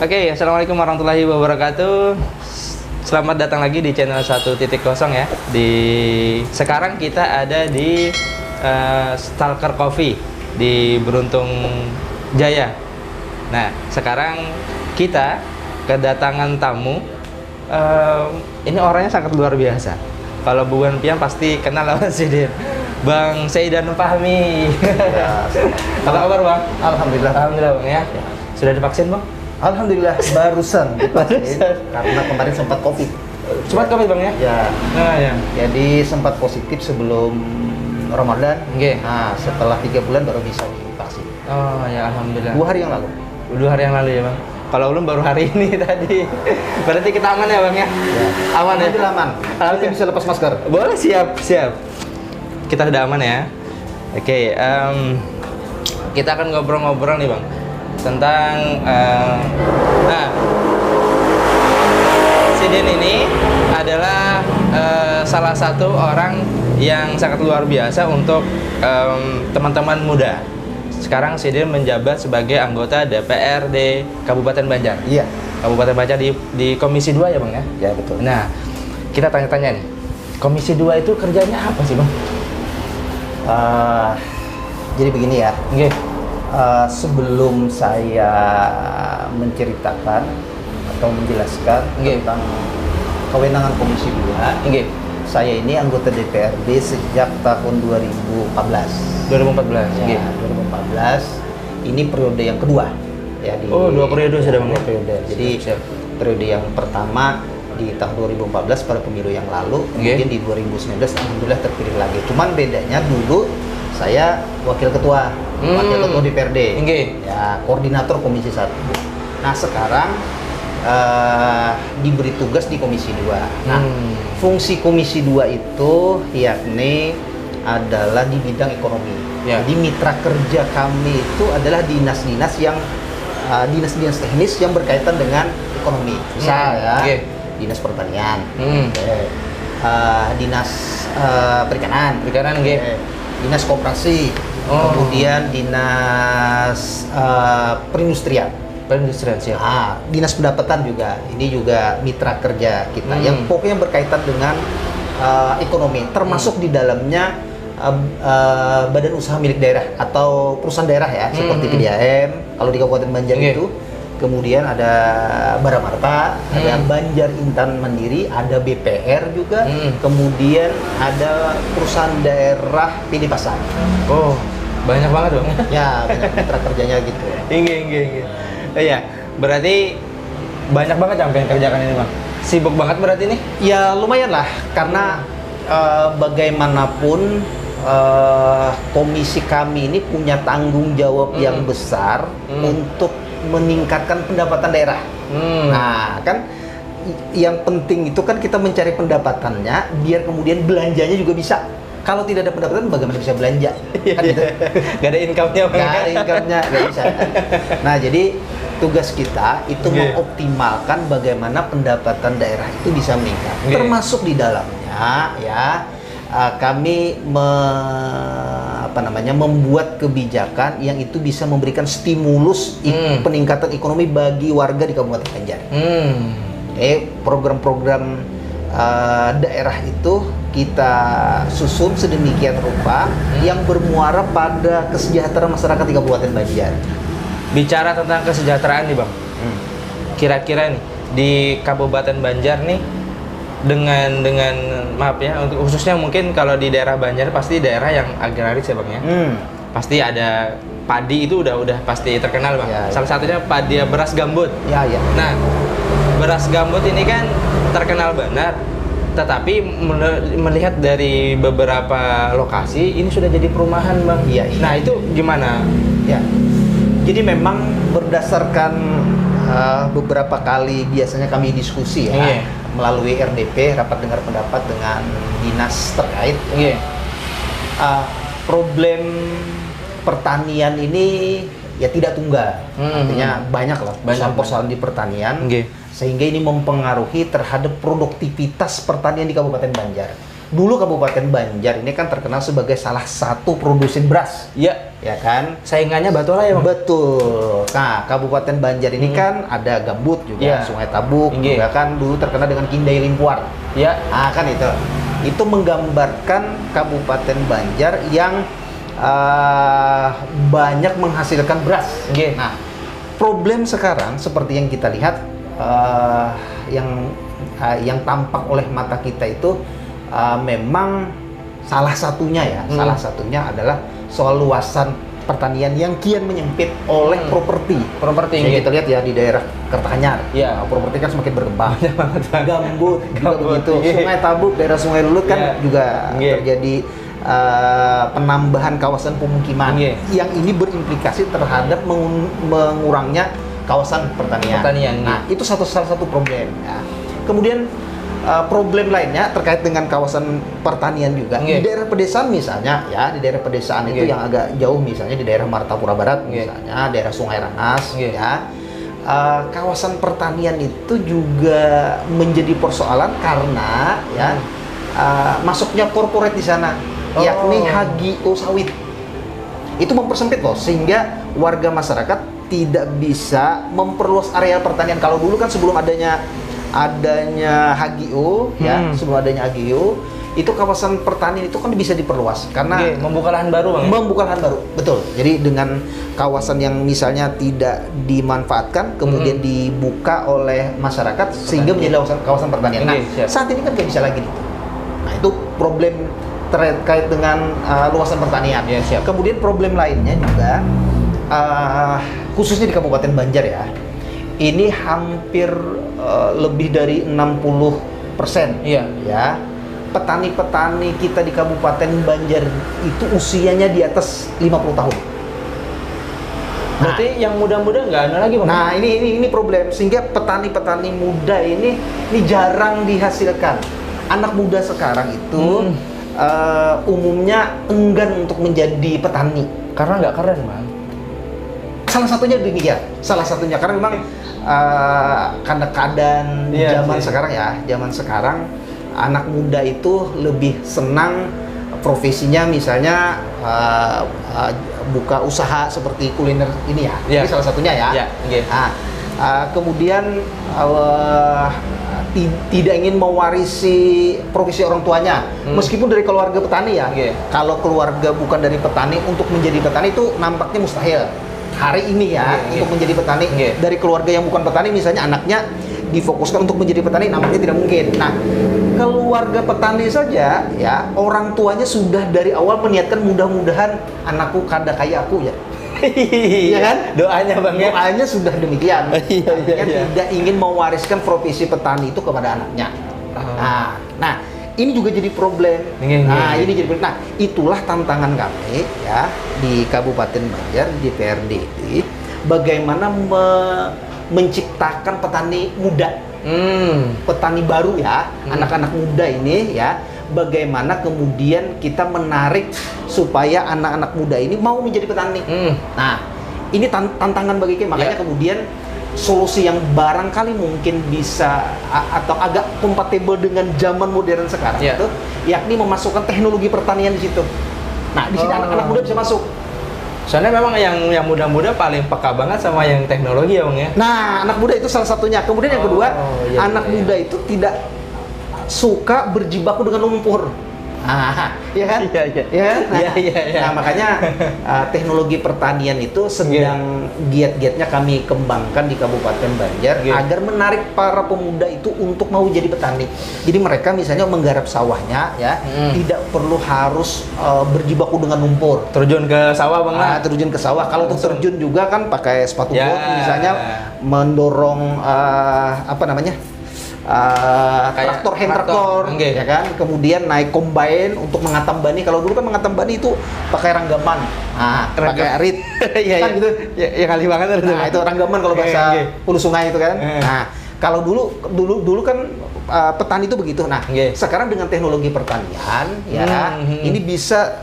Oke, assalamualaikum warahmatullahi wabarakatuh. Selamat datang lagi di channel 1.0 ya. Sekarang kita ada di Stalker Coffee di Beruntung Jaya. Nah, sekarang kita kedatangan tamu. Ini orangnya sangat luar biasa. Kalau bukan Pian pasti kenal sama Sidin. Bang Seidan Fahmi. Ya, apa kabar Bang? Alhamdulillah. Alhamdulillah Bang ya. Sudah divaksin Bang? Alhamdulillah barusan divaksin karena kemarin sempat COVID. Sempat COVID Bang ya? Ya. Nah, ya. Jadi sempat positif sebelum Ramadan. Oke. Nah, setelah 3 bulan baru bisa divaksin. Oh ya alhamdulillah. 2 hari yang lalu. 2 hari yang lalu ya Bang. Kalau belum baru hari ini tadi. Berarti kita aman ya Bang ya? Ya. Aman ya? Alhamdulillah aman. Kita bisa lepas masker. Boleh, siap. Kita sudah aman ya. Oke, kita akan ngobrol-ngobrol nih Bang tentang nah, Sidin ini adalah salah satu orang yang sangat luar biasa untuk teman-teman muda. Sekarang Sidin menjabat sebagai anggota DPRD Kabupaten Banjar. Iya. Kabupaten Banjar di Komisi 2 ya Bang ya? Ya betul. Nah, kita tanya-tanya nih. Komisi 2 itu kerjanya apa sih Bang? Jadi begini ya. Oke. Sebelum saya menceritakan atau menjelaskan tentang kewenangan Komisi 2, saya ini anggota DPRD sejak tahun 2014. 2014. Ya, 2014. Ini periode yang kedua. Ya, Oh, 2 periode sudah Bang. 2 periode. Jadi Siap. periode yang pertama di tahun 2014 pada pemilu yang lalu, kemudian di 2019 alhamdulillah terpilih lagi. Cuman bedanya dulu saya wakil ketua DPRD. Ya, koordinator Komisi 1. Nah, sekarang diberi tugas di Komisi 2. Nah, fungsi Komisi 2 itu yakni adalah di bidang ekonomi. Ya. Jadi mitra kerja kami itu adalah dinas-dinas yang dinas-dinas teknis yang berkaitan dengan ekonomi. Misal Dinas Pertanian, Dinas Perikanan, Dinas Koperasi, kemudian Dinas Perindustrian. Siap. Dinas Pendapatan juga. Ini juga mitra kerja kita yang pokoknya berkaitan dengan ekonomi, termasuk di dalamnya badan usaha milik daerah atau perusahaan daerah ya, seperti PDAM kalau di Kabupaten Banjar itu. Kemudian ada Baramarta, ada Banjar Intan Mandiri, ada BPR juga, kemudian ada perusahaan daerah PD Pasar. Oh, banyak banget Bang. Ya, banyak mitra kerjanya gitu. Iya, berarti banyak banget yang pengen kerjakan ini Bang. Sibuk banget berarti nih? Ya lumayan lah, karena bagaimanapun komisi kami ini punya tanggung jawab yang besar untuk meningkatkan pendapatan daerah. Nah, kan yang penting itu kan kita mencari pendapatannya biar kemudian belanjanya juga bisa. Kalau tidak ada pendapatan bagaimana bisa belanja? Kan gitu. Gak ada income-nya Bang. Gak ada income-nya, gak bisa. Nah, jadi tugas kita itu mengoptimalkan bagaimana pendapatan daerah itu bisa meningkat. Termasuk di dalamnya ya kami membuat kebijakan yang itu bisa memberikan stimulus peningkatan ekonomi bagi warga di Kabupaten Banjar. Program-program daerah itu kita susun sedemikian rupa yang bermuara pada kesejahteraan masyarakat di Kabupaten Banjar. Bicara tentang kesejahteraan nih Bang, kira-kira nih di Kabupaten Banjar nih dengan maaf ya, untuk khususnya mungkin kalau di daerah Banjar pasti daerah yang agraris ya Bang ya. Pasti ada padi itu udah pasti terkenal Bang. Ya, Salah satunya padi beras gambut. Ya. Nah, beras gambut ini kan terkenal benar. Tetapi melihat dari beberapa lokasi ini sudah jadi perumahan Bang. Iya. Nah, itu gimana? Ya. Jadi memang berdasarkan beberapa kali biasanya kami diskusi ya melalui RDP, rapat dengar pendapat dengan dinas terkait. Problem pertanian ini ya tidak tunggal, artinya banyak lah persoalan di pertanian, sehingga ini mempengaruhi terhadap produktivitas pertanian di Kabupaten Banjar. Dulu Kabupaten Banjar ini kan terkenal sebagai salah satu produsen beras. ya kan? Saingannya Batola ya, Bang? Betul. Nah, Kabupaten Banjar ini kan ada gambut juga, Iya. Sungai Tabuk, Inggih. juga kan dulu terkenal dengan Kindai Limpuar. Ya. Nah, kan itu. Itu menggambarkan Kabupaten Banjar yang banyak menghasilkan beras. Inggih. Nah, problem sekarang seperti yang kita lihat yang tampak oleh mata kita itu memang salah satunya salah satunya adalah soal luasan pertanian yang kian menyempit oleh properti. Properti, Yang kita lihat ya di daerah Kertanyar. Iya. Properti kan semakin berkembang. Banyak banget, Bang. Gambut juga Gambut, begitu. iya. Sungai Tabuk, daerah Sungai Lulut kan Iya. juga Iya. terjadi penambahan kawasan pemukiman. Iya. Yang ini berimplikasi terhadap mengurangnya kawasan pertanian. Nah, itu salah satu problem. Ya. Kemudian problem lainnya terkait dengan kawasan pertanian juga. Nggih. Di daerah pedesaan misalnya, ya di daerah pedesaan itu Nggih. yang agak jauh, misalnya di daerah Martapura Barat, Nggih. misalnya daerah Sungai Rangas, Nggih. ya. Kawasan pertanian itu juga menjadi persoalan karena ya masuknya korporat di sana, yakni HGO sawit. Itu mempersempit loh, sehingga warga masyarakat tidak bisa memperluas area pertanian. Kalau dulu kan sebelum adanya HGO, ya sebelum adanya HGO, itu kawasan pertanian itu kan bisa diperluas karena membuka lahan baru, Bang. membuka lahan baru, betul. Jadi dengan kawasan yang misalnya tidak dimanfaatkan kemudian dibuka oleh masyarakat sehingga menjadi kawasan pertanian. Nah, saat ini kan nggak bisa lagi. Nah, itu problem terkait dengan luasan pertanian. Ya, siap. Kemudian problem lainnya juga khususnya di Kabupaten Banjar ya. Ini hampir lebih dari 60%. Iya. Ya. Petani-petani kita di Kabupaten Banjar itu usianya di atas 50 tahun. Berarti yang muda-muda nggak ada lagi, Bang? Nah, ini problem, sehingga petani-petani muda ini jarang dihasilkan. Anak muda sekarang itu umumnya enggan untuk menjadi petani. Karena nggak keren, Bang. Salah satunya demikian. Salah satunya karena memang karena keadaan zaman sekarang anak muda itu lebih senang profesinya misalnya buka usaha seperti kuliner ini ya. Ini salah satunya ya. Nah, kemudian tidak ingin mewarisi profesi orang tuanya, meskipun dari keluarga petani ya. Kalau keluarga bukan dari petani, untuk menjadi petani itu nampaknya mustahil hari ini ya. Untuk menjadi petani dari keluarga yang bukan petani, misalnya anaknya difokuskan untuk menjadi petani, nampaknya tidak mungkin. Nah, keluarga petani saja ya, orang tuanya sudah dari awal meniatkan mudah-mudahan anakku kada kayak aku ya. Iya kan? Doanya, Bang, ya. Doanya sudah demikian. Iya. Tidak ingin mewariskan profesi petani itu kepada anaknya. Nah, ini juga jadi problem. Ini jadi problem. Nah, itulah tantangan kami ya di Kabupaten Banjar, di DPRD ini, bagaimana menciptakan petani muda, petani baru ya, anak-anak muda ini ya. Bagaimana kemudian kita menarik supaya anak-anak muda ini mau menjadi petani. Nah, ini tantangan bagi kita. Makanya kemudian solusi yang barangkali mungkin bisa atau agak kompatibel dengan zaman modern sekarang itu, yakni memasukkan teknologi pertanian di situ. Nah, di sini anak-anak muda bisa masuk. Soalnya memang yang muda-muda paling peka banget sama yang teknologi ya, Bang, ya. Nah, anak muda itu salah satunya. Kemudian yang kedua, anak muda itu tidak suka berjibaku dengan lumpur. Ya kan? Iya. Nah, makanya teknologi pertanian itu sedang giat-giatnya kami kembangkan di Kabupaten Banjar agar menarik para pemuda itu untuk mau jadi petani. Jadi mereka misalnya menggarap sawahnya ya, tidak perlu harus berjibaku dengan lumpur. Terjun ke sawah, Bang. Terjun ke sawah. Kalau untuk terjun juga kan pakai sepatu bot misalnya, mendorong traktor, hand traktor, ya kan. Kemudian naik combine untuk mengatam bani. Kalau dulu kan mengatam bani itu pakai ranggaman, pakai arit, kan gitu. Ya kali banget. Nah, itu ranggaman kalau bahasa hulu sungai itu kan. Nah, kalau dulu kan petani itu begitu. Nah, sekarang dengan teknologi pertanian, ya, ini bisa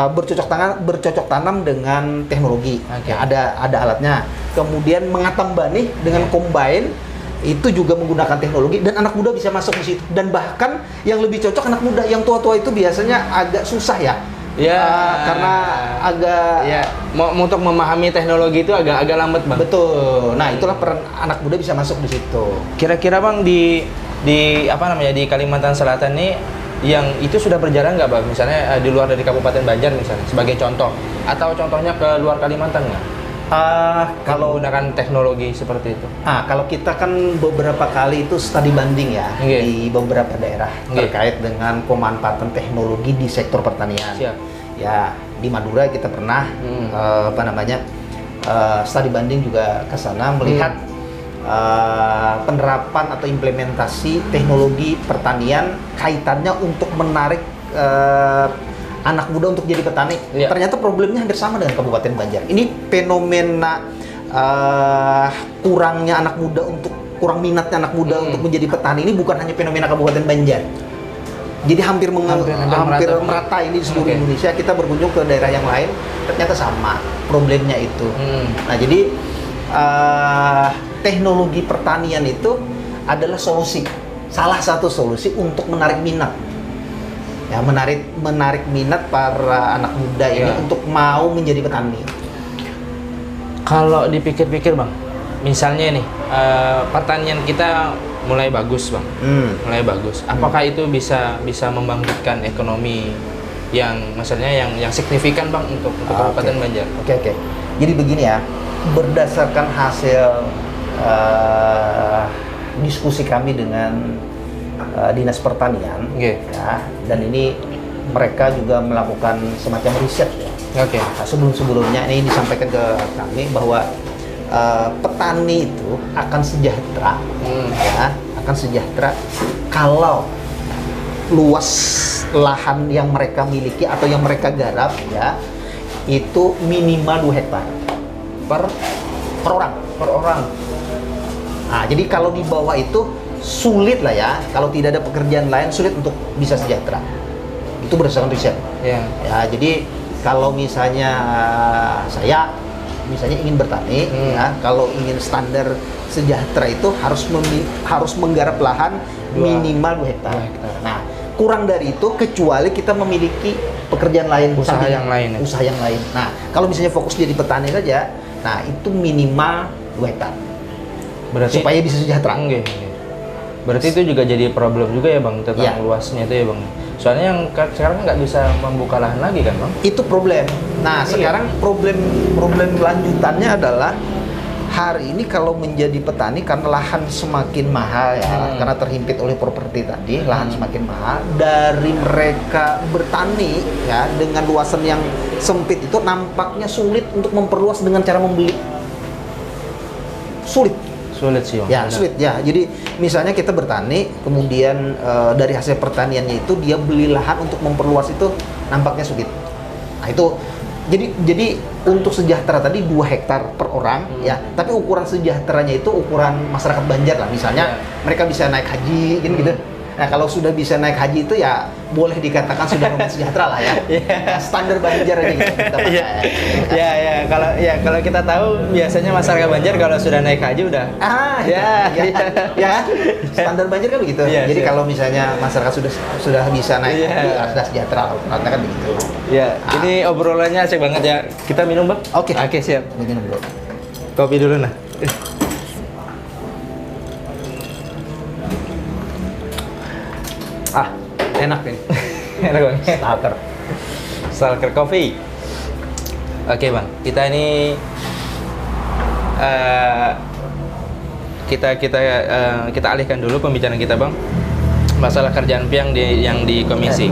bercocok tanam dengan teknologi. Ya, ada alatnya. Kemudian mengatam bani dengan combine itu juga menggunakan teknologi, dan anak muda bisa masuk di situ. Dan bahkan yang lebih cocok anak muda, yang tua-tua itu biasanya agak susah ya Ya, karena agak ya untuk memahami teknologi itu agak lambat bang. betul. Nah itulah peran anak muda bisa masuk di situ. Kira-kira bang di apa namanya di Kalimantan Selatan nih yang itu sudah berjalan nggak bang? Misalnya di luar dari Kabupaten Banjar misalnya sebagai contoh, atau contohnya ke luar Kalimantan nggak? Kalau menggunakan teknologi seperti itu. Kalau kita kan beberapa kali itu studi banding ya di beberapa daerah terkait dengan pemanfaatan teknologi di sektor pertanian. Siap. Ya di Madura kita pernah studi banding juga ke sana melihat penerapan atau implementasi teknologi pertanian kaitannya untuk menarik anak muda untuk jadi petani. Ternyata problemnya hampir sama dengan Kabupaten Banjar. Ini fenomena kurang minatnya anak muda untuk menjadi petani ini bukan hanya fenomena Kabupaten Banjar. Jadi hampir merata ini di seluruh Indonesia. Kita berkunjung ke daerah yang lain, ternyata sama problemnya itu. Nah, jadi teknologi pertanian itu adalah salah satu solusi untuk menarik minat. Ya, menarik minat para anak muda ini untuk mau menjadi petani. Kalau dipikir-pikir bang, misalnya nih pertanian kita mulai bagus bang, mulai bagus. Apakah itu bisa membangkitkan ekonomi yang maksudnya yang signifikan bang untuk Kabupaten Banjar? Oke. Jadi begini ya, berdasarkan hasil diskusi kami dengan Dinas Pertanian, ya, dan ini mereka juga melakukan semacam riset ya. Nah, sebelumnya ini disampaikan ke kami bahwa petani itu akan sejahtera, akan sejahtera kalau luas lahan yang mereka miliki atau yang mereka garap ya itu minimal 2 hektar per orang. Nah, jadi kalau di bawah itu sulit lah ya, kalau tidak ada pekerjaan lain sulit untuk bisa sejahtera. Itu berdasarkan riset. Ya, jadi kalau misalnya saya ingin bertani, ya, kalau ingin standar sejahtera itu harus menggarap lahan minimal 2 hektar. Nah, kurang dari itu kecuali kita memiliki pekerjaan lain, usaha yang lain. Nah, kalau misalnya fokus jadi petani saja, nah itu minimal 2 hektar. Berarti supaya bisa sejahtera. Berarti itu juga jadi problem juga ya bang tentang luasnya itu ya bang. Soalnya yang sekarang nggak bisa membuka lahan lagi kan bang? Itu problem. Nah sekarang problem lanjutannya adalah hari ini kalau menjadi petani karena lahan semakin mahal ya, karena terhimpit oleh properti tadi, lahan semakin mahal. Dari mereka bertani ya dengan luasan yang sempit itu nampaknya sulit untuk memperluas dengan cara membeli. Sulit sih bang. Ya sulit ya. Jadi misalnya kita bertani, kemudian dari hasil pertaniannya itu dia beli lahan untuk memperluas itu nampaknya sulit. Nah itu jadi untuk sejahtera tadi 2 hektar per orang ya. Tapi ukuran sejahteranya itu ukuran masyarakat Banjar lah. Misalnya mereka bisa naik haji gitu. Nah kalau sudah bisa naik haji itu ya boleh dikatakan sudah rumah sejahtera lah ya. Standar Banjar ini kita pakai. Kalau kita tahu biasanya masyarakat Banjar kalau sudah naik haji udah standar Banjar kan begitu. Jadi kalau misalnya masyarakat sudah bisa naik haji sudah sejahtera lah, kan begitu. Ini obrolannya asik banget ya. Kita minum bang? Oke, siap. Minum dulu. Kopi dulu nah. Enak ini. Enak banget. Stalker Coffee. Oke bang, kita ini kita alihkan dulu pembicaraan kita bang. Masalah kerjaan piang yang di komisi.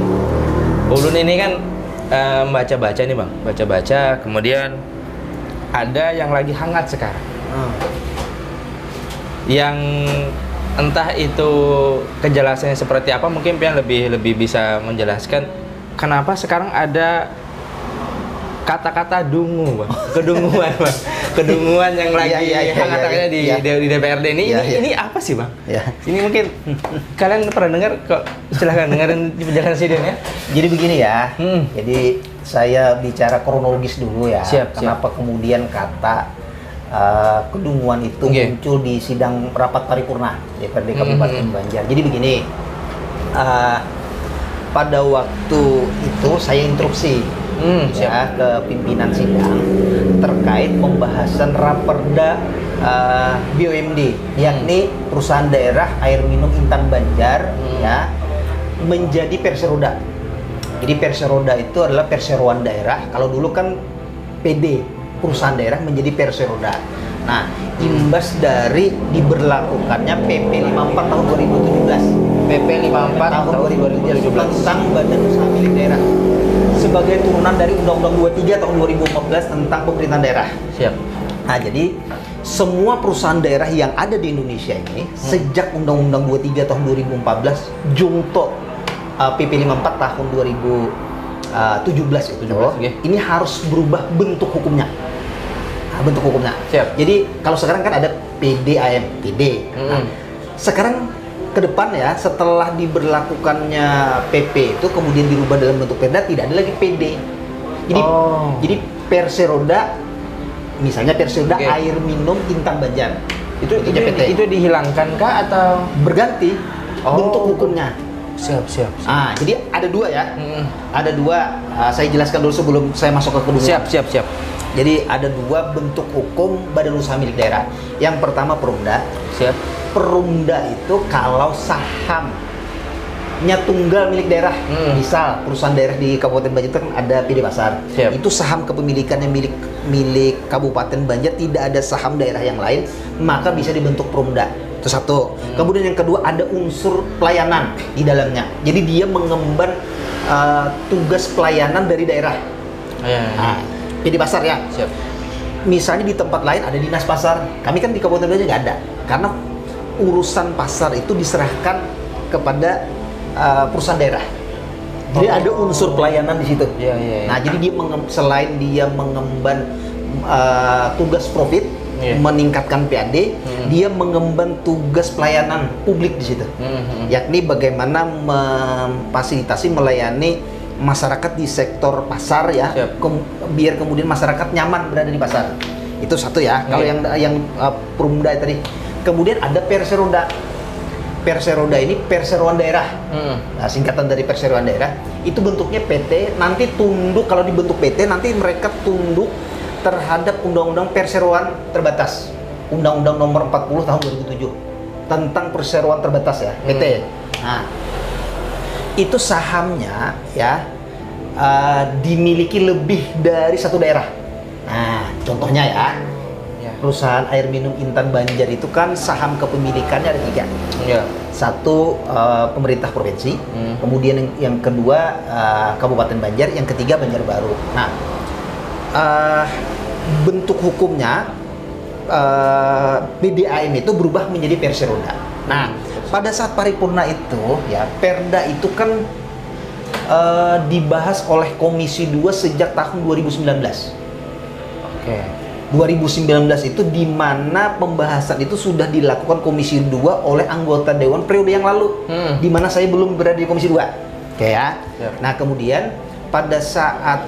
Ulun ini kan baca-baca nih bang, kemudian ada yang lagi hangat sekarang. Yang entah itu kejelasannya seperti apa, mungkin Pian lebih bisa menjelaskan kenapa sekarang ada kata-kata dungu, bang. Kedunguan yang lagi hangat-hangatnya di DPRD ini apa sih bang? Ini mungkin kalian pernah dengar kok? Silahkan dengerin penjelasan Sidin ya. Jadi begini ya, jadi saya bicara kronologis dulu ya. Kenapa kemudian kata kedunguan itu muncul di sidang rapat paripurna DPRD Kabupaten Banjar. Jadi begini, pada waktu itu saya instruksi ya ke pimpinan sidang terkait pembahasan Raperda BUMD, yakni perusahaan daerah air minum Intan Banjar ya menjadi perseroda. Jadi perseroda itu adalah perseroan daerah. Kalau dulu kan PD, perusahaan daerah menjadi perseroda. Nah, imbas dari diberlakukannya PP 54 tahun 2017. PP 54 tahun 2017 tentang Badan Usaha Milik Daerah sebagai turunan dari Undang-Undang 23 tahun 2014 tentang pemerintahan daerah. Siap. Nah, jadi semua perusahaan daerah yang ada di Indonesia ini sejak Undang-Undang 23 tahun 2014 jungto PP 54 tahun 2017 itu ini harus berubah bentuk hukumnya. Nah, bentuk hukumnya. Siap. Jadi kalau sekarang kan ada PDAM, PD. Nah, sekarang ke depan ya setelah diberlakukannya PP itu kemudian dirubah dalam bentuk Perda, tidak ada lagi PD. Jadi perseroda, misalnya perseroda air minum Intan Banjar. Itu dihilangkan kah atau berganti bentuk hukumnya? Siap. Jadi ada dua ya. Ada dua. Saya jelaskan dulu sebelum saya masuk ke kedua. Siap. Jadi ada dua bentuk hukum badan usaha milik daerah. Yang pertama perumda. Siap. Perumda itu kalau sahamnya tunggal milik daerah. Misal perusahaan daerah di Kabupaten Banjar itu kan ada PD Pasar. Siap. Itu saham kepemilikannya milik Kabupaten Banjar, tidak ada saham daerah yang lain, maka bisa dibentuk perumda. Itu satu. Kemudian yang kedua ada unsur pelayanan di dalamnya. Jadi dia mengemban tugas pelayanan dari daerah. Nah, PD Pasar ya. Siap. Misalnya di tempat lain ada dinas pasar. Kami kan di Kabupaten Banjar nggak ada. Karena urusan pasar itu diserahkan kepada perusahaan daerah. Jadi ada unsur pelayanan di situ. Nah, jadi dia selain dia mengemban tugas profit, meningkatkan PAD, dia mengemban tugas pelayanan publik di situ, yakni bagaimana memfasilitasi melayani masyarakat di sektor pasar ya, biar kemudian masyarakat nyaman berada di pasar. Itu satu ya. Kalau yang perumda tadi, kemudian ada perseroda. Perseroda ini perseroan daerah, nah, singkatan dari perseroan daerah. Itu bentuknya PT, nanti tunduk, kalau dibentuk PT nanti mereka tunduk terhadap Undang-Undang Perseroan Terbatas, Undang-Undang Nomor 40 Tahun 2007 tentang perseroan terbatas ya, PT. Nah, itu sahamnya ya dimiliki lebih dari satu daerah. Nah, contohnya ya, perusahaan air minum Intan Banjar itu kan saham kepemilikannya ada 3. Satu pemerintah provinsi, kemudian yang kedua Kabupaten Banjar, yang ketiga Banjarbaru. Nah, bentuk hukumnya PDAM itu berubah menjadi perseroda. Nah, pada saat paripurna itu ya, Perda itu kan dibahas oleh Komisi 2 sejak tahun 2019. 2019 itu di mana pembahasan itu sudah dilakukan Komisi 2 oleh anggota Dewan periode yang lalu, di mana saya belum berada di Komisi 2. Oke ya. Nah, kemudian pada saat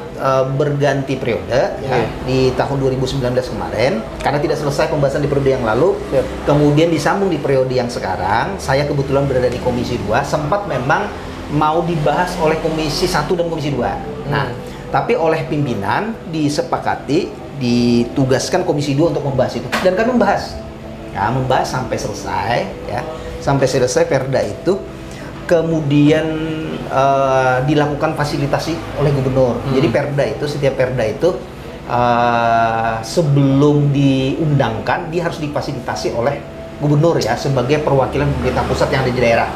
berganti periode ya, di tahun 2019 kemarin, karena tidak selesai pembahasan di periode yang lalu, kemudian disambung di periode yang sekarang, saya kebetulan berada di Komisi 2, sempat memang mau dibahas oleh Komisi 1 dan Komisi 2. Nah, tapi oleh pimpinan disepakati, ditugaskan Komisi 2 untuk membahas itu, dan kami membahas sampai selesai ya, sampai selesai Perda itu. Kemudian dilakukan fasilitasi oleh gubernur. Jadi Perda itu, setiap Perda itu sebelum diundangkan dia harus difasilitasi oleh gubernur ya, sebagai perwakilan pemerintah pusat yang ada di daerah.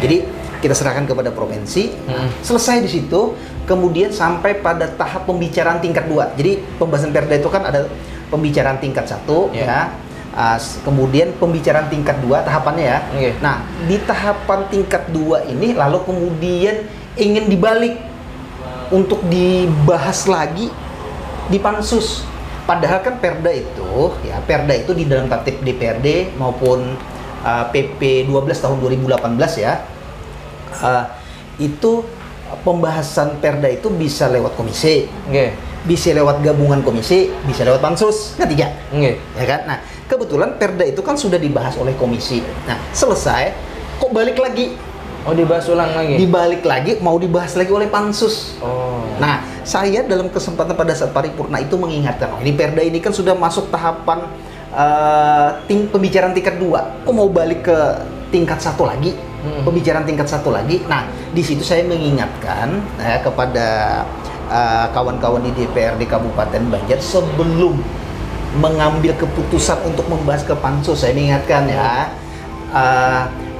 Jadi kita serahkan kepada provinsi. Selesai di situ, kemudian sampai pada tahap pembicaraan tingkat 2. Jadi pembahasan Perda itu kan ada pembicaraan tingkat 1 ya. Kemudian pembicaraan tingkat 2 tahapannya ya. Nah, di tahapan tingkat 2 ini lalu kemudian ingin dibalik untuk dibahas lagi di pansus. Padahal kan Perda itu di dalam tatip DPRD maupun PP 12 tahun 2018 ya. Itu pembahasan Perda itu bisa lewat komisi, bisa lewat gabungan komisi, bisa lewat pansus, ketiga, ya kan? Nah, kebetulan Perda itu kan sudah dibahas oleh komisi. Nah, selesai, kok balik lagi Oh, dibahas ulang lagi. Dibalik lagi, mau dibahas lagi oleh pansus. Oh. Nah, saya dalam kesempatan pada saat paripurna itu mengingatkan, oh, ini Perda ini kan sudah masuk tahapan pembicaraan tingkat 2. Kok mau balik ke tingkat 1 lagi? Pembicaraan tingkat 1 lagi. Nah, di situ saya mengingatkan kepada kawan-kawan di DPRD Kabupaten Banjar sebelum mengambil keputusan untuk membahas ke pansus, saya mengingatkan ya,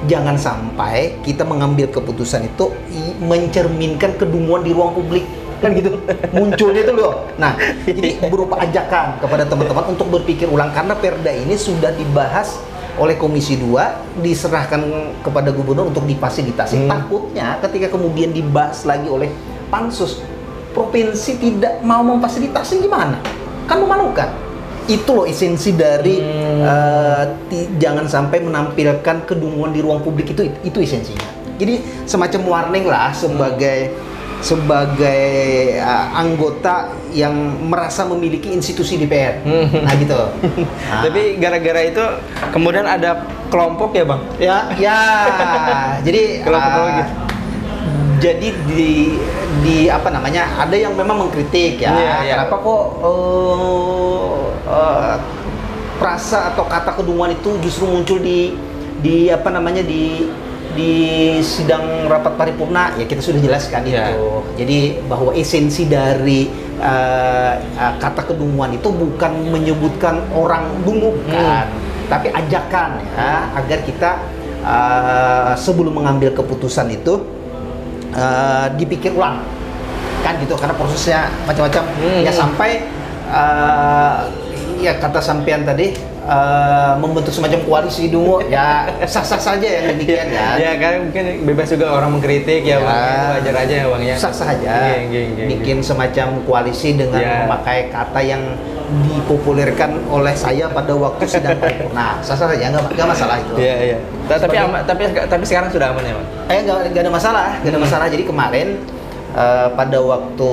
jangan sampai kita mengambil keputusan itu mencerminkan kedunguan di ruang publik, kan gitu munculnya itu loh. Nah, jadi berupa ajakan kepada teman-teman untuk berpikir ulang, karena Perda ini sudah dibahas oleh Komisi 2, diserahkan kepada gubernur untuk difasilitasi. Takutnya ketika kemudian dibahas lagi oleh pansus, provinsi tidak mau memfasilitasi, gimana? Kan memalukan. Itu loh esensi dari jangan sampai menampilkan kedunguan di ruang publik, itu esensinya. Jadi semacam warning lah sebagai anggota yang merasa memiliki institusi DPR. Nah gitu. Nah. Tapi gara-gara itu kemudian ada kelompok ya, Bang? Ya. Jadi kelompok jadi di apa namanya, ada yang memang mengkritik ya, kenapa kok frasa atau kata kedunguan itu justru muncul di apa namanya di sidang rapat paripurna. Ya kita sudah jelaskan itu. Jadi bahwa esensi dari kata kedunguan itu bukan menyebutkan orang dungu, bukan, tapi ajakan ya, agar kita sebelum mengambil keputusan itu dipikir ulang, kan gitu, karena prosesnya macam-macam. Ya sampai ya kata sampean tadi membentuk semacam koalisi dungu, ya sah-sah saja yang demikian ya. Ya kan mungkin bebas juga orang mengkritik ya, Bang. Itu wajar aja ya, Bang ya. Sah-sah aja. Bikin semacam koalisi dengan memakai kata yang dipopulerkan oleh saya pada waktu sidang paripurna. Sah-sah saja, nggak masalah itu. Iya. Tapi sekarang sudah aman ya, Bang? Nggak ada masalah, Jadi kemarin pada waktu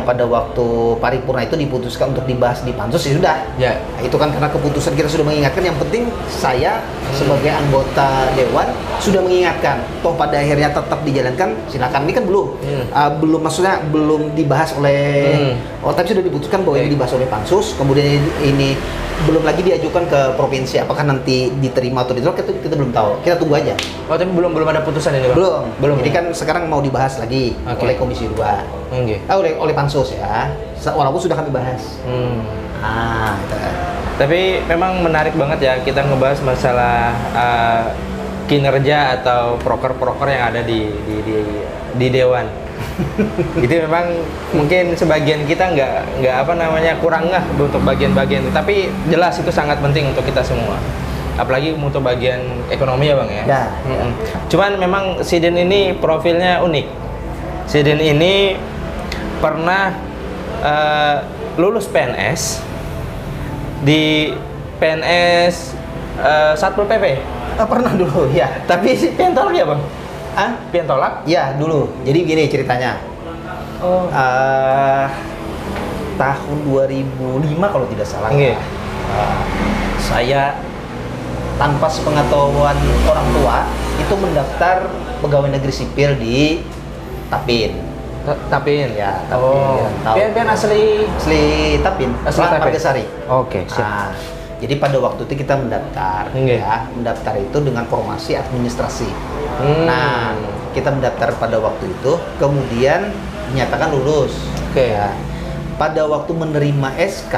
pada waktu paripurna itu diputuskan untuk dibahas di pansus, ya sudah. Ya. Nah, itu kan karena keputusan kita sudah mengingatkan. Yang penting saya sebagai anggota dewan sudah mengingatkan. Toh pada akhirnya tetap dijalankan, silakan. Ini kan belum maksudnya belum dibahas oleh tapi sudah diputuskan bahwa ini dibahas oleh pansus. Kemudian ini belum lagi diajukan ke provinsi. Apakah nanti diterima atau ditolak, kita belum tahu. Kita tunggu aja. Oh, tapi belum ada putusan ini, Bang? Belum. Jadi kan sekarang mau dibahas lagi oleh Komisi 2. Oleh pansus ya. Walaupun sudah kami bahas. Gitu. Tapi memang menarik banget ya kita ngebahas masalah kinerja atau proker-proker yang ada di dewan. Itu memang mungkin sebagian kita nggak kurang ngeh untuk bagian-bagian, tapi jelas itu sangat penting untuk kita semua, apalagi untuk bagian ekonomi ya, Bang ya. Cuman memang Sidin ini profilnya unik. Sidin ini pernah lulus PNS di PNS Satpol PP. Pernah dulu ya. Tapi pengen tolak ya, Bang? Pengen tolak? Ya dulu. Jadi gini ceritanya. Tahun 2005 kalau tidak salah. Saya tanpa sepengetahuan orang tua itu mendaftar pegawai negeri sipil di Tapin. Tapin ya. Tapin. PN asli Tapin. Asli Tapin. Margasari. Oke, siap. Jadi pada waktu itu kita mendaftar, ya, mendaftar itu dengan formasi administrasi. Nah, kita mendaftar pada waktu itu, kemudian dinyatakan lulus. Ya. Pada waktu menerima SK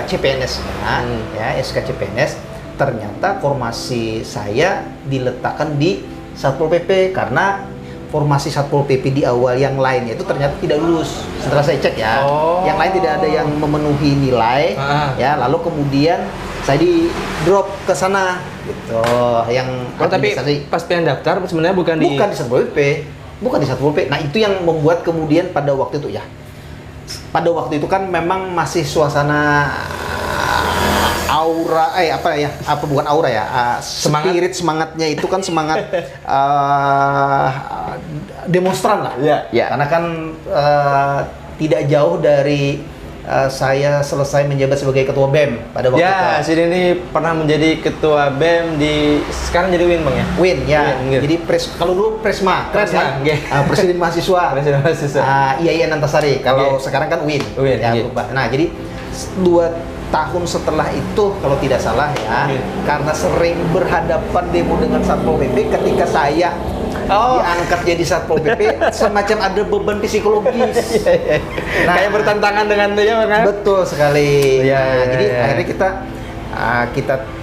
CPNS-nya, ya, SK CPNS, ternyata formasi saya diletakkan di Satpol PP karena formasi Satpol PP di awal yang lainnya itu ternyata tidak lulus. Setelah saya cek ya, yang lain tidak ada yang memenuhi nilai, ya. Lalu kemudian saya di drop ke sana, gitu. Yang tapi pas pengen daftar sebenarnya bukan di Satpol PP, bukan di Satpol PP. Nah itu yang membuat kemudian pada waktu itu ya, pada waktu itu kan memang masih suasana aura, bukan aura ya, spirit semangatnya itu kan semangat demonstran lah, ya. Karena kan tidak jauh dari saya selesai menjabat sebagai ketua BEM pada waktu itu. Ya, Sini ini pernah menjadi ketua BEM sekarang jadi WIN Bang ya? WIN ya. WIN, gitu. Jadi kalau dulu Presma, keren Presma, kan? nggih. Presiden mahasiswa. Presiden mahasiswa. IAIN Antasari. Kalau Nggih. sekarang kan WIN. WIN, Ya, nggih. berubah. Nah, jadi 2 tahun setelah itu kalau tidak salah ya, Nggih. karena sering berhadapan demo dengan Satpol PP, ketika saya diangkat jadi Satpol PP, semacam ada beban psikologis. Nah, Kayak bertentangan dengan dia kan? betul sekali. Iya, Nah, iya, jadi iya. akhirnya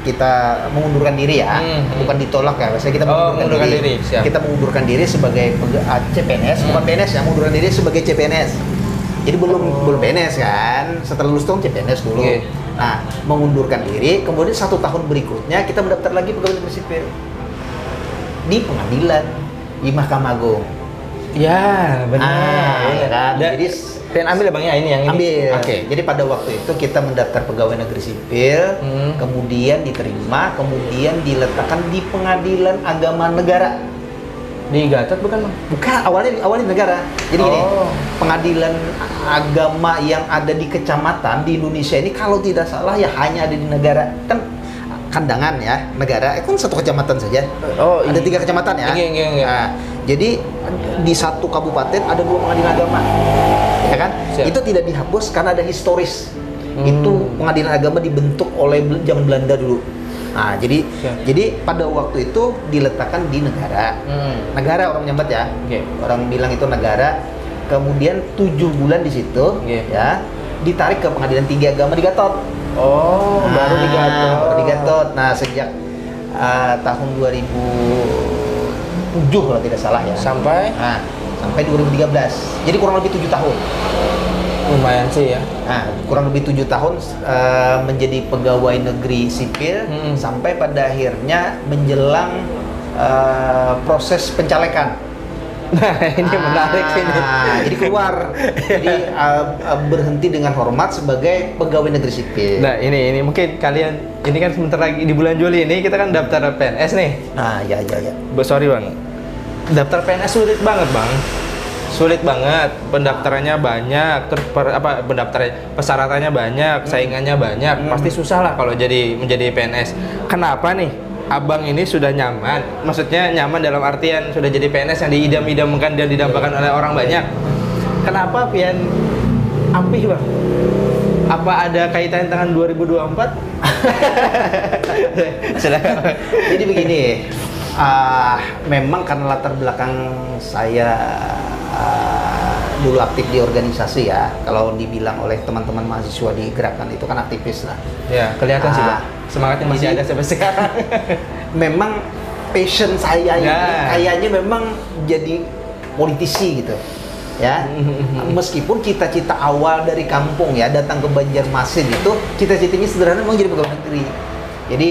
kita mengundurkan diri ya, bukan ditolak ya. Biasanya kita mengundurkan diri, siap. Kita mengundurkan diri sebagai CPNS, bukan PNS ya, mengundurkan diri sebagai CPNS. Jadi belum PNS kan, setelah lulus itu CPNS dulu. Oke. Nah, mengundurkan diri, kemudian 1 tahun berikutnya kita mendaftar lagi pegawai negeri sipil di pengadilan, di Mahkamah Agung. Ya, benar. Ya kan? Jadi pengen ambil ya Bang ya ini yang ini. ambil. Oke. Jadi pada waktu itu kita mendaftar pegawai negeri sipil, kemudian diterima, kemudian diletakkan di Pengadilan Agama Negara. Di Gatot bukan Bang? Bukan, awalnya di negara. Jadi gini, Oh. pengadilan agama yang ada di kecamatan di Indonesia ini kalau tidak salah ya hanya ada di negara. Kan kandangan ya, negara kan 1 kecamatan saja. Oh, Ada 3 kecamatan ya. Iya. Nah, jadi di 1 kabupaten ada 2 pengadilan agama. Ya kan? Siap. Itu tidak dihapus karena ada historis. Itu pengadilan agama dibentuk oleh zaman Belanda dulu. Nah, jadi Siap. jadi pada waktu itu diletakkan di negara. Negara orang menyambat ya. Oke. Orang bilang itu negara. Kemudian 7 bulan di situ Oke. ya, ditarik ke Pengadilan Tinggi Agama di Gatot. Oh, baru di Gatot. Baru di Gatot. Nah, sejak tahun 2007 kalau tidak salah ya. Sampai Sampai 2013. Jadi kurang lebih 7 tahun. lumayan sih ya. Nah, kurang lebih 7 tahun menjadi pegawai negeri sipil sampai pada akhirnya menjelang proses pencalekan. Nah, ini menarik ini. Jadi keluar, jadi berhenti dengan hormat sebagai pegawai negeri sipil. Nah, ini mungkin kalian ini kan sebentar lagi di bulan Juli ini kita kan daftar PNS nih. Nah, ya. Sorry Bang. Daftar PNS sulit banget, Bang. Sulit banget, pendaftarannya banyak, terus persyaratannya banyak, saingannya banyak, pasti susah lah kalau menjadi PNS. Kenapa nih? Abang ini sudah nyaman, maksudnya nyaman dalam artian sudah jadi PNS yang diidam-idamkan dan didambakan oleh orang banyak. Kenapa pian ampih Bang? Apa ada kaitannya dengan 2024? Jadi begini, memang karena latar belakang saya dulu aktif di organisasi ya. Kalau dibilang oleh teman-teman mahasiswa di gerakan itu kan aktivis lah. Ya, kelihatan sih Bang. Semangatnya masih Jadi- ada sampai sekarang. Memang passion saya ini Ya. kayaknya memang jadi politisi gitu. Ya, meskipun cita-cita awal dari kampung ya datang ke Banjarmasin itu cita-citanya sederhana memang jadi pegawai negeri. Jadi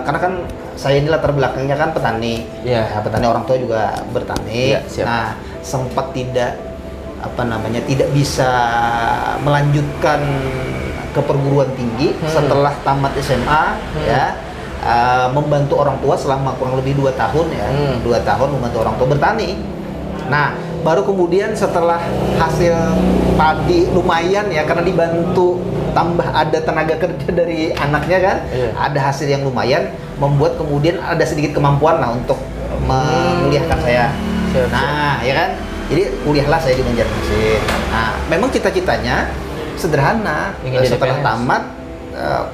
karena kan saya ini latar belakangnya kan petani, Iya. ya, petani orang tua juga bertani. Iya, siap. Nah, sempat tidak tidak bisa melanjutkan ke perguruan tinggi setelah tamat SMA ya. Membantu orang tua selama kurang lebih 2 tahun ya. 2 tahun membantu orang tua bertani. Nah, baru kemudian setelah hasil padi lumayan ya karena dibantu tambah ada tenaga kerja dari anaknya kan, Iya. ada hasil yang lumayan membuat kemudian ada sedikit kemampuan lah untuk menguliahkan saya. Siap, Nah, ya kan? Jadi kuliahlah saya di Banjarmasin. Nah, memang cita-citanya sederhana. Ingin jadi Setelah PNS. tamat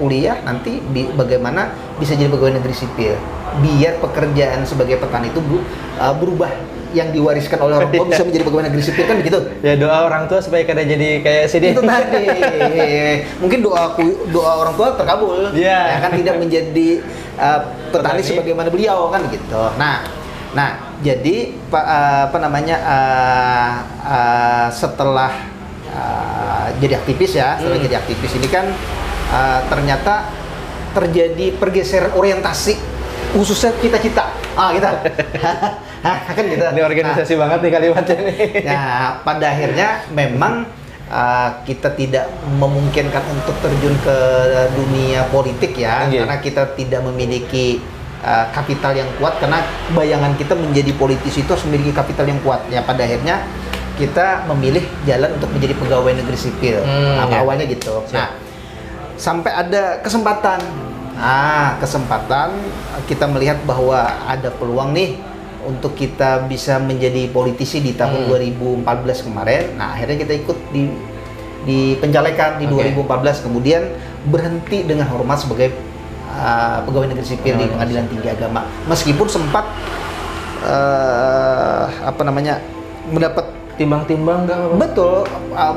kuliah nanti bagaimana bisa jadi pegawai negeri sipil. Biar pekerjaan sebagai petani itu berubah, yang diwariskan oleh orang tua bisa menjadi pegawai negeri sipil kan begitu. Ya doa orang tua supaya kada jadi kayak si dia. Itu tadi. Mungkin doa orang tua terkabul. Iya. Ya kan tidak menjadi petani Petani. sebagaimana beliau kan gitu. Nah, jadi setelah jadi aktivis ya, setelah jadi aktivis ini kan ternyata terjadi pergeseran orientasi khususnya cita-cita. Kita. Kan gitu. Ini organisasi banget nih kalimatnya nih. Nah, pada akhirnya memang kita tidak memungkinkan untuk terjun ke dunia politik ya, Iya. karena kita tidak memiliki kapital yang kuat. Karena bayangan kita menjadi politisi itu harus memiliki kapital yang kuat. Ya, pada akhirnya kita memilih jalan untuk menjadi pegawai negeri sipil. Awalnya gitu. Nah, sampai ada kesempatan. Kesempatan kita melihat bahwa ada peluang nih untuk kita bisa menjadi politisi di tahun 2014 kemarin. Nah, akhirnya kita ikut di pencalekan di 2014, kemudian berhenti dengan hormat sebagai pegawai negeri sipil di Pengadilan Tinggi Agama. Meskipun sempat mendapat timbang-timbang nggak apa-apa? Betul,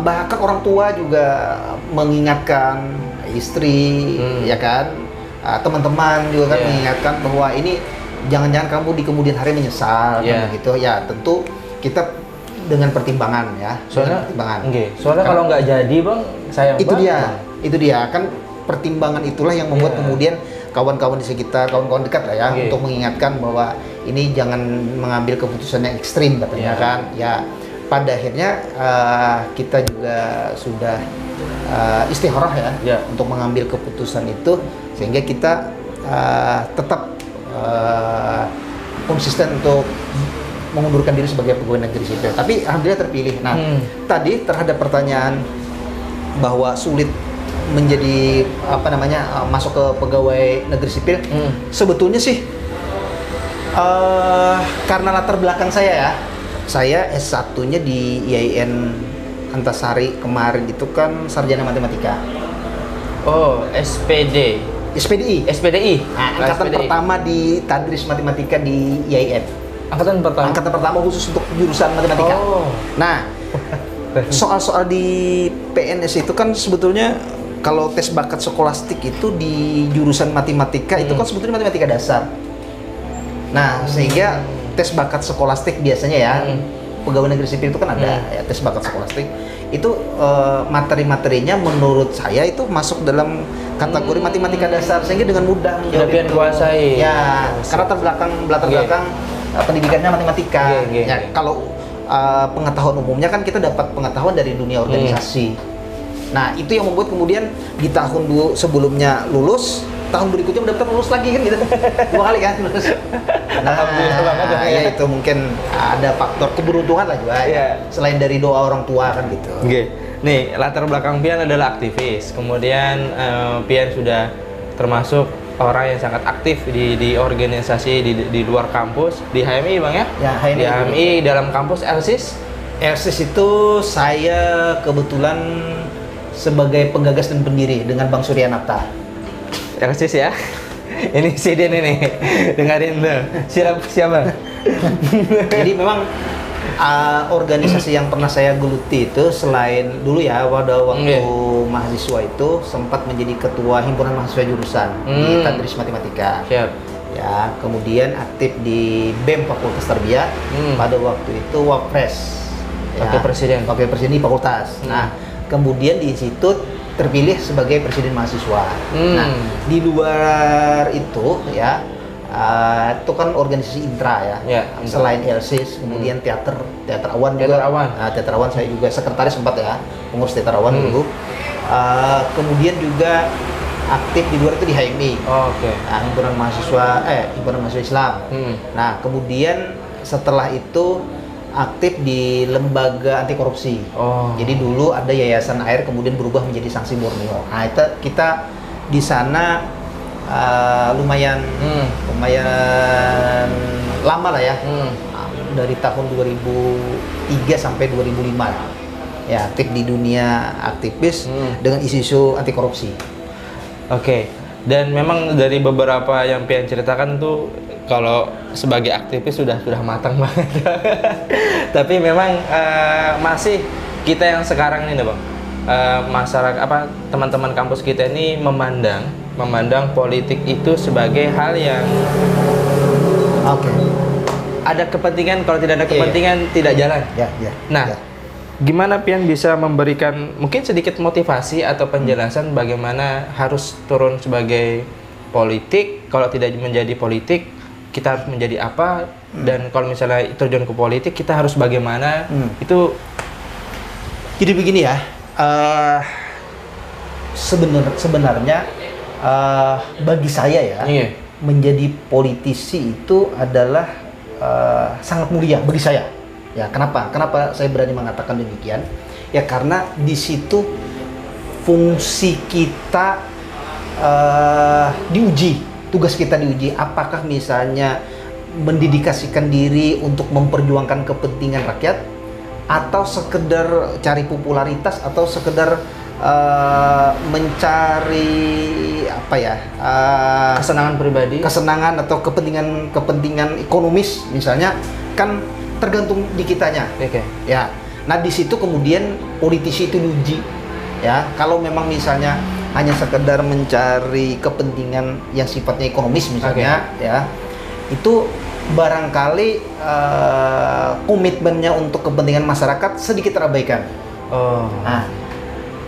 bahkan orang tua juga mengingatkan istri, ya kan, teman-teman juga kan mengingatkan bahwa ini jangan-jangan kamu di kemudian hari menyesal, kan begitu. Ya tentu kita dengan pertimbangan ya. Soalnya Soalnya kalau nggak jadi bang, sayang itu banget. Itu dia kan pertimbangan itulah yang membuat kemudian kawan-kawan di sekitar, kawan-kawan dekat lah ya, untuk mengingatkan bahwa ini jangan mengambil keputusan yang ekstrim katanya kan. Ya pada akhirnya kita juga sudah istikharah ya untuk mengambil keputusan itu, sehingga kita tetap konsisten untuk mengundurkan diri sebagai pegawai negeri sipil. Tapi alhamdulillah terpilih. Nah, tadi terhadap pertanyaan bahwa sulit menjadi masuk ke pegawai negeri sipil, sebetulnya sih karena latar belakang saya S1-nya di IAIN Antasari kemarin itu kan sarjana matematika. Oh, SPDI. Angkatan pertama di Tadris Matematika di IAIN. Angkatan pertama khusus untuk jurusan matematika. Nah, soal-soal di PNS itu kan sebetulnya kalau tes bakat skolastik itu di jurusan matematika itu kan sebetulnya matematika dasar. Nah, sehingga tes bakat skolastik biasanya pegawai negeri sipil itu kan ada ya tes bakat skolastik. Itu materi-materinya menurut saya itu masuk dalam kategori matematika dasar, sehingga dengan mudah menjawab itu. Kuasai. Ya, karena latar belakang pendidikannya matematika. Ya, kalau pengetahuan umumnya kan kita dapat pengetahuan dari dunia organisasi. Nah, itu yang membuat kemudian di tahun sebelumnya lulus, tahun berikutnya mendaftar lulus lagi kan gitu. 2 kali kan lulus. Nah, ya itu mungkin ada faktor keberuntungan lah juga. Selain dari doa orang tua kan gitu. Nih, latar belakang Pian adalah aktivis. Kemudian Pian sudah termasuk orang yang sangat aktif di organisasi di luar kampus, di HMI bang ya? HMI. Di HMI dalam kampus LSIS. LSIS itu saya kebetulan sebagai penggagas dan pendiri dengan Bang Surya Napta. LSIS ya? Ini Sidin ini, dengerin tuh. Siapa? Jadi memang organisasi yang pernah saya geluti itu selain dulu ya pada waktu mahasiswa itu sempat menjadi ketua himpunan mahasiswa jurusan di Tadris Matematika. Ya, kemudian aktif di BEM Fakultas Tarbiyah. Pada waktu itu Wapres. Wakil presiden di fakultas. Nah, kemudian di institut terpilih sebagai presiden mahasiswa. Nah, di luar itu ya itu kan organisasi intra ya. Selain LSIS, kemudian teater Awan juga. Teater Awan saya juga sekretaris sempat ya, pengurus teater Awan dulu. Kemudian juga aktif di luar itu di HMI. Nah, himpunan mahasiswa Islam. Nah, kemudian setelah itu aktif di lembaga anti korupsi. Jadi dulu ada Yayasan Air, kemudian berubah menjadi Sanksi Borneo. Nah, itu kita di sana lumayan lama lah ya. Dari tahun 2003 sampai 2005 ya, aktif di dunia aktivis dengan isu-isu anti korupsi. Dan memang dari beberapa yang Pian ceritakan tuh kalau sebagai aktivis sudah matang banget. Tapi memang masih kita yang sekarang ini bang, masyarakat teman-teman kampus kita ini memandang politik itu sebagai hal yang ada kepentingan, kalau tidak ada kepentingan tidak jalan. Gimana Pian bisa memberikan mungkin sedikit motivasi atau penjelasan bagaimana harus turun sebagai politik, kalau tidak menjadi politik kita harus menjadi apa, dan kalau misalnya terjun ke politik kita harus bagaimana? Itu jadi begini ya, sebenarnya bagi saya ya, menjadi politisi itu adalah sangat mulia bagi saya. Ya, kenapa? Kenapa saya berani mengatakan demikian? Ya karena di situ fungsi kita diuji, tugas kita diuji. Apakah misalnya mendedikasikan diri untuk memperjuangkan kepentingan rakyat, atau sekedar cari popularitas, atau sekedar mencari apa ya, Kesenangan pribadi. kesenangan atau kepentingan ekonomis misalnya, kan tergantung di kitanya. Oke. Ya, nah di situ kemudian politisi itu diuji. Ya, kalau memang misalnya hanya sekedar mencari kepentingan yang sifatnya ekonomis misalnya, ya, itu barangkali komitmennya untuk kepentingan masyarakat sedikit terabaikan. Oh. Nah,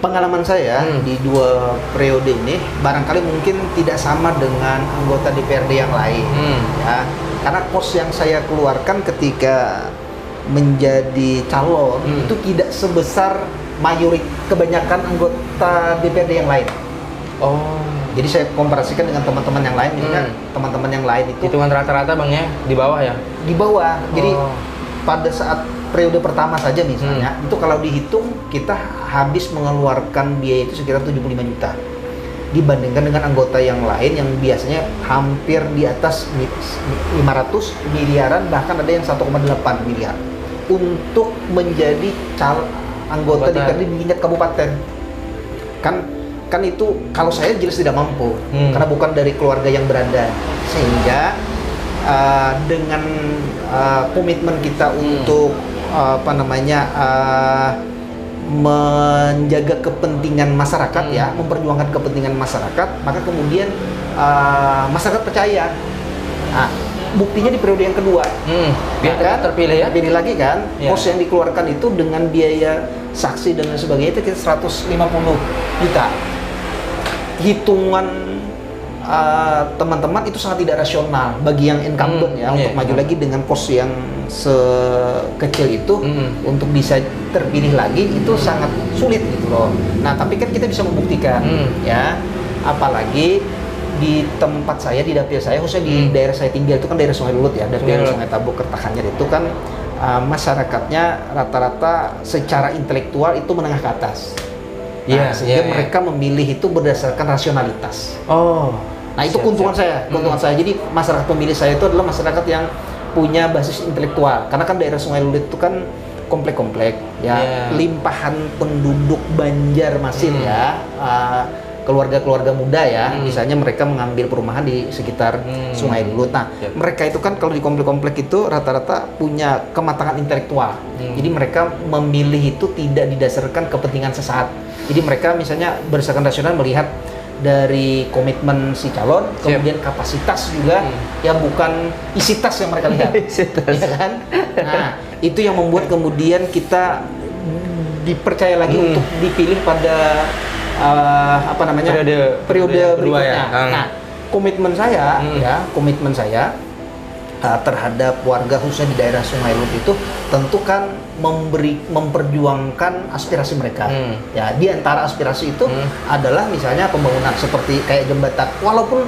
pengalaman saya di 2 periode ini barangkali mungkin tidak sama dengan anggota DPRD yang lain, ya, karena kos yang saya keluarkan ketika menjadi calon itu tidak sebesar kebanyakan anggota DPRD yang lain. Oh. Jadi saya komparasikan dengan teman-teman yang lain, misalnya teman-teman yang lain itu Hitungan rata-rata Bang ya di bawah ya? di bawah. Jadi Oh. pada saat periode pertama saja misalnya, itu kalau dihitung kita habis mengeluarkan biaya itu sekitar 75 juta. Dibandingkan dengan anggota yang lain yang biasanya hampir di atas 500 miliaran, bahkan ada yang 1,8 miliar untuk menjadi anggota DPRD di tingkat kabupaten. Kan itu kalau saya jelas tidak mampu, karena bukan dari keluarga yang berada, sehingga dengan komitmen kita untuk menjaga kepentingan masyarakat, ya, memperjuangkan kepentingan masyarakat, maka kemudian masyarakat percaya. Nah, buktinya di periode yang kedua, Biar kan terpilih ya? Pilih lagi kan, Ya. pos yang dikeluarkan itu dengan biaya saksi dan lain sebagainya itu kita 150 juta. Hitungan teman-teman itu sangat tidak rasional bagi yang incumbent untuk maju lagi dengan pos yang sekecil itu, untuk bisa terpilih lagi itu sangat sulit gitu loh. Nah, tapi kan kita bisa membuktikan, ya, apalagi di tempat saya, di dapil saya, khususnya di daerah saya tinggal itu kan daerah Sungai Lulut ya, daerah Sungai Tabuk, Kertakanyer itu kan masyarakatnya rata-rata secara intelektual itu menengah ke atas. Nah, sehingga mereka memilih itu berdasarkan rasionalitas. Oh. Nah, itu keuntungan saya. Jadi masyarakat pemilih saya itu adalah masyarakat yang punya basis intelektual. Karena kan daerah Sungai Lulut itu kan komplek-komplek, ya, limpahan penduduk Banjarmasin, ya, keluarga-keluarga muda, ya, misalnya mereka mengambil perumahan di sekitar Sungai Lulut. Nah, mereka itu kan kalau di komplek-komplek itu rata-rata punya kematangan intelektual. Jadi mereka memilih itu tidak didasarkan kepentingan sesaat. Jadi mereka misalnya berdasarkan rasional melihat dari komitmen si calon, kemudian kapasitas juga, ya, bukan isi tas yang mereka lihat. Ya kan? Nah, itu yang membuat kemudian kita dipercaya lagi untuk dipilih pada periode berikutnya. Nah, komitmen saya terhadap warga khususnya di daerah Sungai Lulut itu tentu kan memperjuangkan aspirasi mereka. Ya, di antara aspirasi itu adalah misalnya pembangunan seperti kayak jembatan, walaupun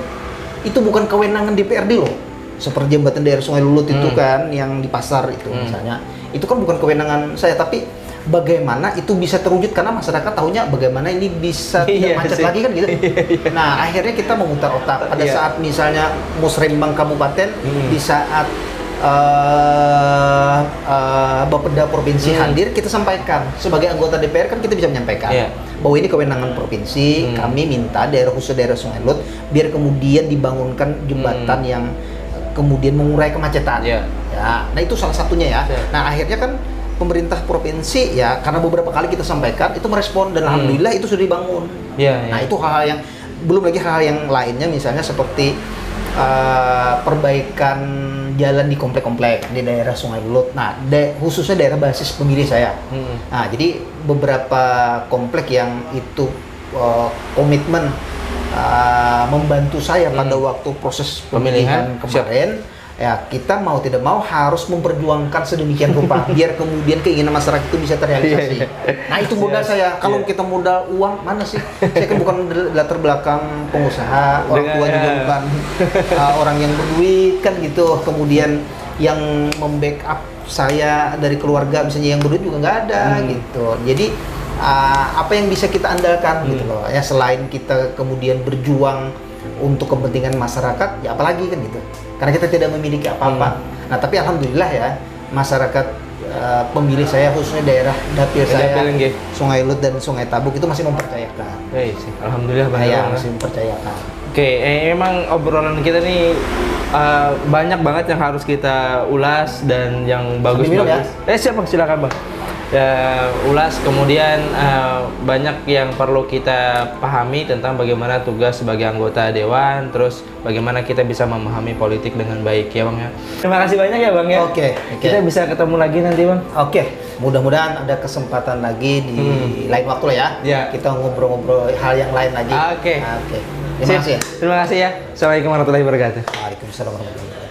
itu bukan kewenangan DPRD loh. Seperti jembatan daerah Sungai Lulut itu kan yang di pasar itu misalnya. Itu kan bukan kewenangan saya, tapi bagaimana itu bisa terwujud karena masyarakat tahunya bagaimana ini bisa tidak macet lagi kan gitu. Nah, akhirnya kita memutar otak pada saat misalnya Musrembang Kabupaten, di saat Bapeda Provinsi hadir, kita sampaikan sebagai anggota DPR kan kita bisa menyampaikan bahwa ini kewenangan provinsi, kami minta daerah khusus daerah Sungai Lulut biar kemudian dibangunkan jembatan yang kemudian mengurai kemacetan. Ya, nah itu salah satunya ya. Nah, akhirnya kan pemerintah provinsi, ya, karena beberapa kali kita sampaikan itu merespon dan alhamdulillah itu sudah dibangun. Nah, itu hal-hal yang belum lagi hal yang lainnya, misalnya seperti perbaikan jalan di komplek-komplek di daerah Sungai Lulut. Nah, khususnya daerah basis pemilih saya. Nah, jadi beberapa komplek yang itu komitmen membantu saya pada waktu proses pemilihan kemarin. Ya, kita mau tidak mau harus memperjuangkan sedemikian rupa biar kemudian keinginan masyarakat itu bisa terrealisasi. Nah, itu modal saya. Kalau kita modal uang, mana sih? Saya kan bukan latar belakang pengusaha, orang tua juga bukan orang yang berduit kan gitu. Kemudian yang membackup saya dari keluarga misalnya yang berduit juga nggak ada gitu. Jadi apa yang bisa kita andalkan gitu loh ya, selain kita kemudian berjuang untuk kepentingan masyarakat, ya apalagi kan gitu. Karena kita tidak memiliki apa-apa. Nah tapi alhamdulillah ya masyarakat pemilih saya khususnya daerah dapil saya Sungai Lut dan Sungai Tabuk itu masih mempercayakan. Alhamdulillah Masih mempercayakan. Oke, emang obrolan kita nih banyak banget yang harus kita ulas dan yang bagus-bagus. Siap Bang, silakan Bang. Ulas, kemudian banyak yang perlu kita pahami tentang bagaimana tugas sebagai anggota dewan, terus bagaimana kita bisa memahami politik dengan baik ya Bang ya. Terima kasih banyak ya Bang ya. Oke. Kita bisa ketemu lagi nanti Bang. Oke, mudah-mudahan ada kesempatan lagi di lain waktu lah ya. Ya. Kita ngobrol-ngobrol hal yang lain lagi. Oke. Terima kasih ya. Terima kasih ya. Assalamualaikum warahmatullahi wabarakatuh. Waalaikumsalam warahmatullahi wabarakatuh.